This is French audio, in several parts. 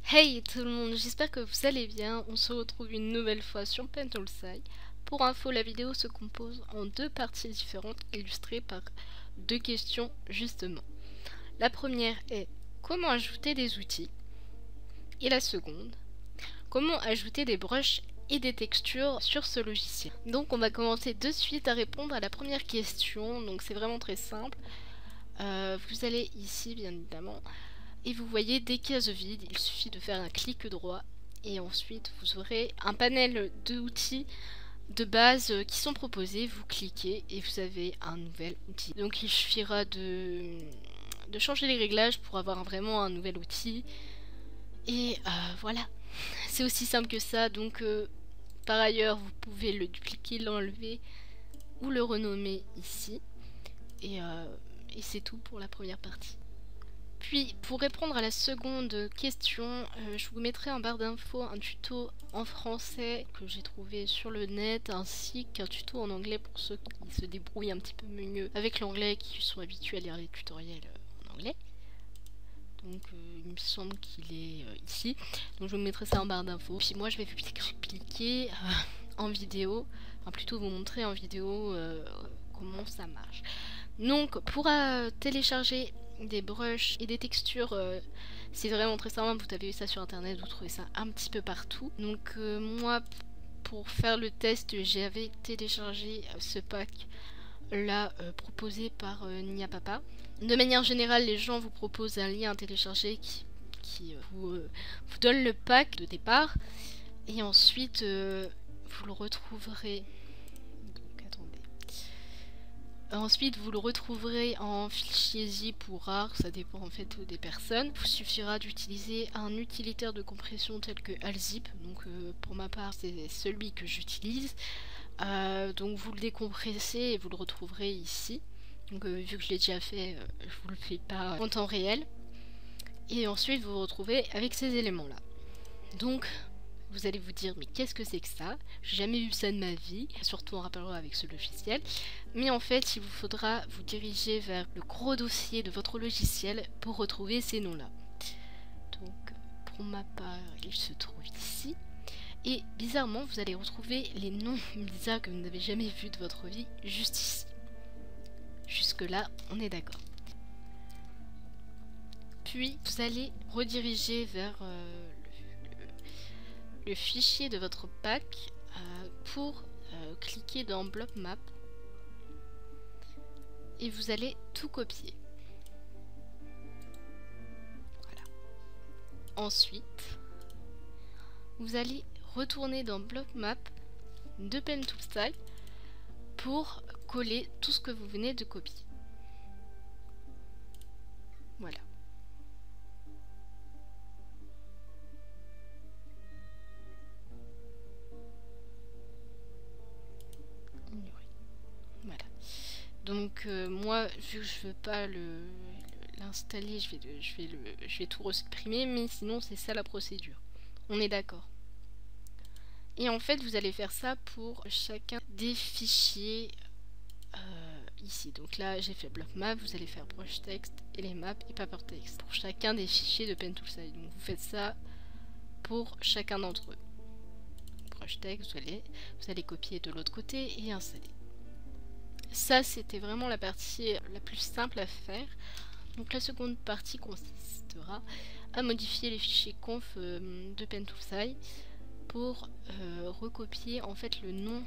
Hey tout le monde, j'espère que vous allez bien. On se retrouve une nouvelle fois sur Pentoolside. Pour info, la vidéo se compose en deux parties différentes illustrées par deux questions justement. La première est comment ajouter des outils et la seconde, comment ajouter des brushes et des textures sur ce logiciel. Donc on va commencer de suite à répondre à la première question, donc c'est vraiment très simple. Vous allez ici bien évidemment et vous voyez des cases vides, il suffit de faire un clic droit et ensuite vous aurez un panel d'outils de base qui sont proposés, vous cliquez et vous avez un nouvel outil. Donc il suffira de changer les réglages pour avoir vraiment un nouvel outil et voilà, c'est aussi simple que ça. Donc par ailleurs vous pouvez le dupliquer, l'enlever ou le renommer ici et c'est tout pour la première partie. Puis, pour répondre à la seconde question, je vous mettrai en barre d'infos un tuto en français que j'ai trouvé sur le net, ainsi qu'un tuto en anglais pour ceux qui se débrouillent un petit peu mieux avec l'anglais, qui sont habitués à lire les tutoriels en anglais. Donc, il me semble qu'il est ici. Donc, je vous mettrai ça en barre d'infos. Puis moi, je vais vous expliquer en vidéo, enfin plutôt vous montrer en vidéo comment ça marche. Donc, pour télécharger des brushes et des textures, c'est vraiment très simple. Vous avez vu ça sur internet, vous trouvez ça un petit peu partout. Donc moi, pour faire le test, j'avais téléchargé ce pack là proposé par Niapapa. De manière générale, les gens vous proposent un lien à télécharger qui vous donne le pack de départ et ensuite vous le retrouverez. Ensuite, vous le retrouverez en fichier zip ou rare, ça dépend en fait des personnes. Il vous suffira d'utiliser un utilitaire de compression tel que Alzip. Donc pour ma part, c'est celui que j'utilise. Donc vous le décompressez et vous le retrouverez ici. Donc vu que je l'ai déjà fait, je vous le fais pas en temps réel. Et ensuite, vous vous retrouvez avec ces éléments-là. Donc vous allez vous dire mais qu'est-ce que c'est que ça? J'ai jamais vu ça de ma vie, surtout en rapport avec ce logiciel. Mais en fait il vous faudra vous diriger vers le gros dossier de votre logiciel pour retrouver ces noms-là. Donc pour ma part il se trouve ici. Et bizarrement vous allez retrouver les noms bizarres que vous n'avez jamais vus de votre vie juste ici. Jusque là on est d'accord. Puis vous allez rediriger vers le fichier de votre pack pour cliquer dans Block Map et vous allez tout copier. Voilà. Ensuite, vous allez retourner dans Block Map de Pentoolside pour coller tout ce que vous venez de copier. Voilà. Voilà. Donc moi, vu que je veux pas l'installer, je vais tout resupprimer, mais sinon c'est ça la procédure. On est d'accord. Et en fait, vous allez faire ça pour chacun des fichiers ici. Donc là, j'ai fait block map, vous allez faire brush text, et les maps et paper text pour chacun des fichiers de Pentoolside. Donc vous faites ça pour chacun d'entre eux. Brush text, vous allez copier de l'autre côté et installer. Ça, c'était vraiment la partie la plus simple à faire. Donc la seconde partie consistera à modifier les fichiers conf de Pentoolside pour recopier en fait le nom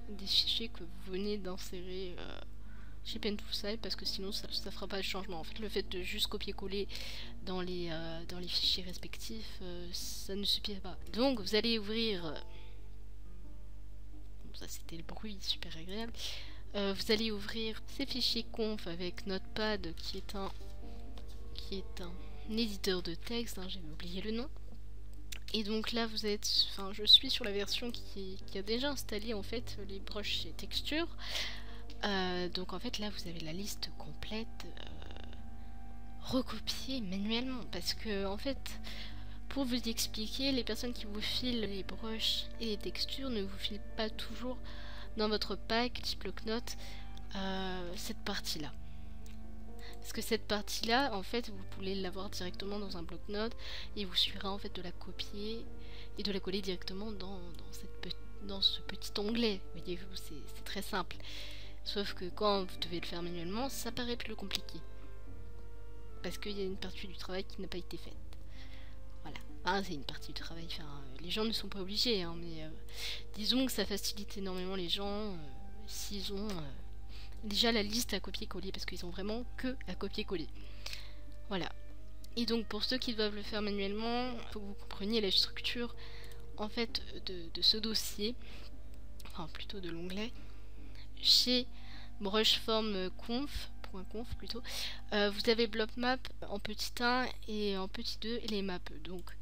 des fichiers que vous venez d'insérer chez Pentoolside, parce que sinon ça ne fera pas de changement. En fait, le fait de juste copier-coller dans les fichiers respectifs, ça ne suffit pas. Donc vous allez ouvrir... Bon, ça c'était le bruit super agréable. Vous allez ouvrir ces fichiers conf avec Notepad qui est un éditeur de texte, hein, j'avais oublié le nom. Et donc là vous êtes, enfin je suis sur la version qui a déjà installé en fait les brushes et textures. Donc en fait là vous avez la liste complète recopiée manuellement, parce que en fait pour vous expliquer, les personnes qui vous filent les brushes et les textures ne vous filent pas toujours dans votre pack type bloc-notes cette partie là. Parce que cette partie-là, en fait, vous pouvez l'avoir directement dans un bloc-notes et il vous suffira en fait de la copier et de la coller directement dans ce petit onglet. Voyez-vous, c'est très simple. Sauf que quand vous devez le faire manuellement, ça paraît plus compliqué. Parce qu'il y a une partie du travail qui n'a pas été faite. Voilà. Enfin, c'est une partie du travail. Enfin, les gens ne sont pas obligés, hein, mais disons que ça facilite énormément les gens s'ils ont déjà la liste à copier-coller, parce qu'ils ont vraiment que à copier-coller. Voilà. Et donc pour ceux qui doivent le faire manuellement, il faut que vous compreniez la structure en fait de ce dossier, enfin plutôt de l'onglet. Chez brushform conf plutôt, vous avez block map en petit 1 et en petit 2 et les maps. Donc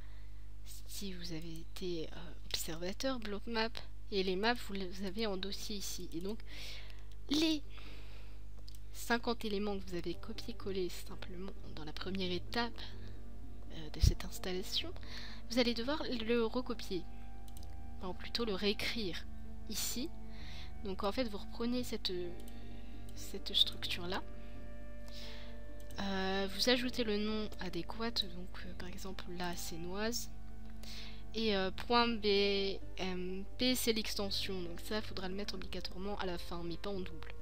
si vous avez été observateur, block map et les maps vous les avez en dossier ici. Et donc les 50 éléments que vous avez copié-collé simplement dans la première étape de cette installation, vous allez devoir le recopier, ou plutôt le réécrire ici. Donc en fait vous reprenez cette structure là, vous ajoutez le nom adéquat, donc par exemple là c'est noise, et .bmp c'est l'extension, donc ça il faudra le mettre obligatoirement à la fin mais pas en double.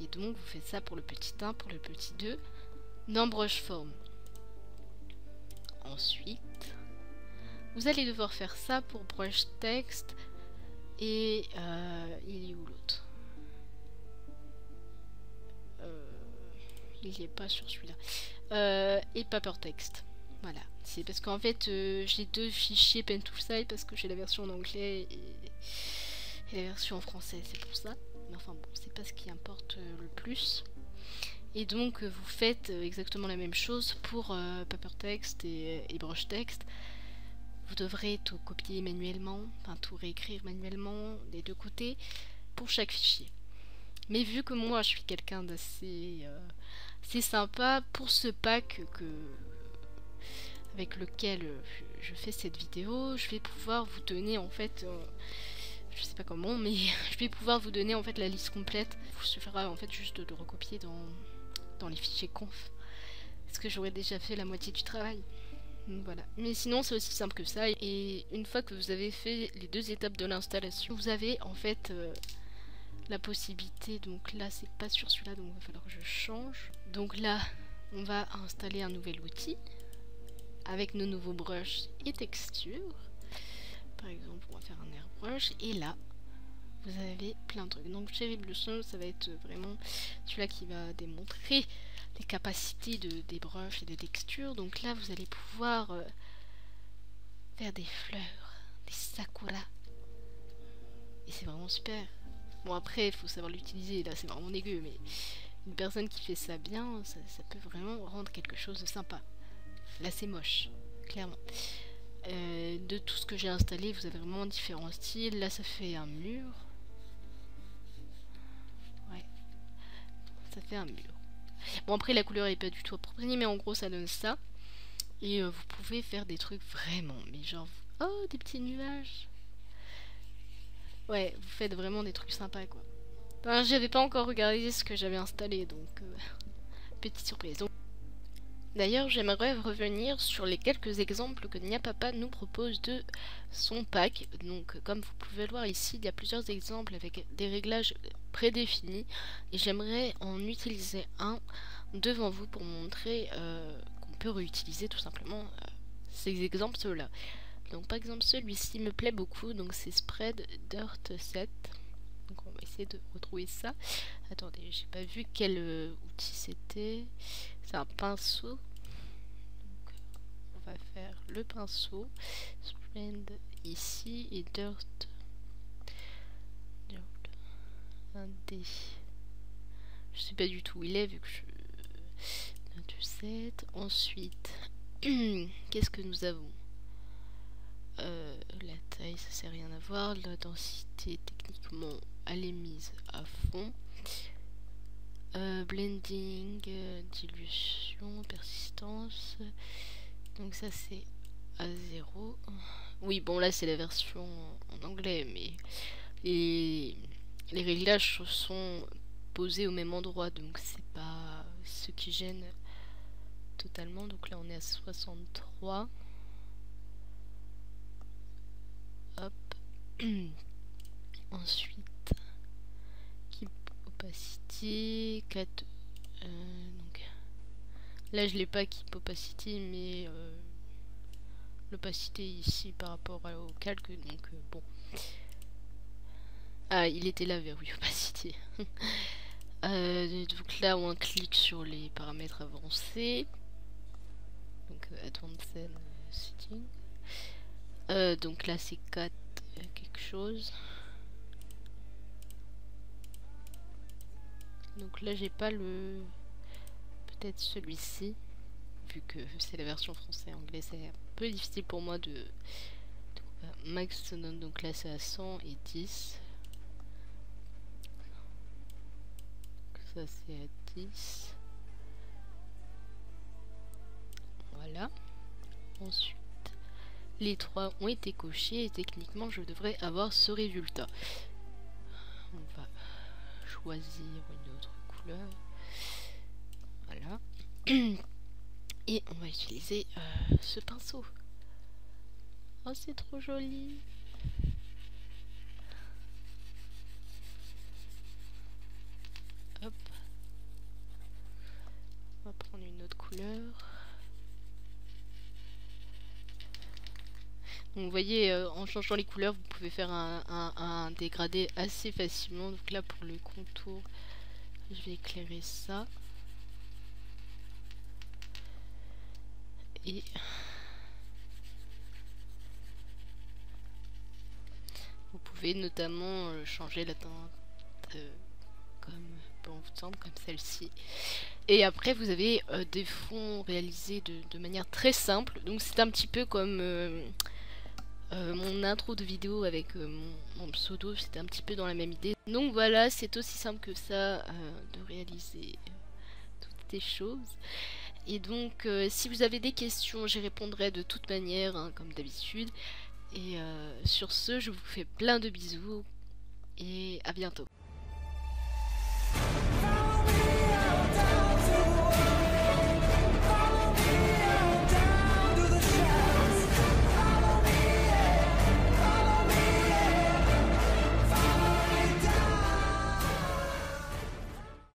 Et donc vous faites ça pour le petit 1, pour le petit 2 dans brushform. Ensuite vous allez devoir faire ça pour brush text et il est où l'autre? Il n'y est pas sur celui-là. Et paper text. Voilà. C'est parce qu'en fait j'ai deux fichiers Pentoolside parce que j'ai la version en anglais et la version en français, c'est pour ça. Mais enfin bon, c'est pas ce qui importe le plus. Et donc vous faites exactement la même chose pour paper text et brush text. Vous devrez tout copier manuellement, enfin tout réécrire manuellement des deux côtés pour chaque fichier. Mais vu que moi je suis quelqu'un d'assez sympa, pour ce pack avec lequel je fais cette vidéo, je vais pouvoir vous donner en fait, je sais pas comment, mais je vais pouvoir vous donner en fait la liste complète. Il vous suffira en fait juste de le recopier dans les fichiers conf, parce que j'aurais déjà fait la moitié du travail. Donc voilà. Mais sinon c'est aussi simple que ça, et une fois que vous avez fait les deux étapes de l'installation, vous avez en fait la possibilité, donc là c'est pas sur celui-là, donc il va falloir que je change. Donc là on va installer un nouvel outil avec nos nouveaux brushes et textures. Par exemple on va faire un airbrush, et là vous avez plein de trucs. Donc chez Bluestone ça va être vraiment celui-là qui va démontrer les capacités des brushes et des textures. Donc là vous allez pouvoir faire des fleurs, des sakura, et c'est vraiment super. Bon après il faut savoir l'utiliser, là c'est vraiment dégueu, mais une personne qui fait ça bien, ça peut vraiment rendre quelque chose de sympa. Là c'est moche, clairement. De tout ce que j'ai installé, vous avez vraiment différents styles. Là ça fait un mur. Ouais, ça fait un mur. Bon après la couleur est pas du tout appropriée, mais en gros ça donne ça. Et vous pouvez faire des trucs vraiment, mais genre, oh des petits nuages. Ouais, vous faites vraiment des trucs sympas quoi. Enfin, j'avais pas encore regardé ce que j'avais installé, donc petite surprise. Donc, d'ailleurs, j'aimerais revenir sur les quelques exemples que Nyapapa nous propose de son pack. Donc, comme vous pouvez le voir ici, il y a plusieurs exemples avec des réglages prédéfinis, et j'aimerais en utiliser un devant vous pour montrer qu'on peut réutiliser tout simplement ces exemples-là. Donc par exemple celui-ci me plaît beaucoup, donc c'est Spread Dirt Set. Donc on va essayer de retrouver ça. Attendez, j'ai pas vu quel outil c'était. C'est un pinceau. Donc on va faire le pinceau. Spread ici et Dirt. Un D. Je sais pas du tout où il est vu que je... Dirt Set. Ensuite, qu'est-ce que nous avons? La taille ça sert rien à voir, la densité techniquement elle est mise à fond, blending, dilution, persistance, donc ça c'est à 0. Oui bon là c'est la version en anglais, mais les réglages sont posés au même endroit, donc c'est pas ce qui gêne totalement. Donc là on est à 63. Hop. Ensuite, keep opacity 4. Donc là je l'ai pas keep opacity, mais l'opacité ici par rapport au calque, donc bon. Ah, il était là, verrouille opacité. Donc là on clique sur les paramètres avancés. Donc advanced setting. Donc là c'est 4 quelque chose. Donc là j'ai pas le... peut-être celui-ci. Vu que c'est la version français-anglais, c'est un peu difficile pour moi de... max sonone, donc là c'est à 100 et 10. Ça c'est à 10. Voilà. Ensuite, les 3 ont été cochés et techniquement je devrais avoir ce résultat. On va choisir une autre couleur. Voilà. Et on va utiliser ce pinceau. Oh, c'est trop joli. Hop. On va prendre une autre couleur. Donc vous voyez, en changeant les couleurs, vous pouvez faire un dégradé assez facilement. Donc là, pour le contour, je vais éclairer ça. Et vous pouvez notamment changer la teinte comme bon vous semble, comme celle-ci. Et après vous avez des fonds réalisés de manière très simple. Donc c'est un petit peu comme mon intro de vidéo avec mon pseudo, c'était un petit peu dans la même idée. Donc voilà, c'est aussi simple que ça de réaliser toutes ces choses. Et donc si vous avez des questions, j'y répondrai de toute manière, hein, comme d'habitude. Et sur ce, je vous fais plein de bisous et à bientôt.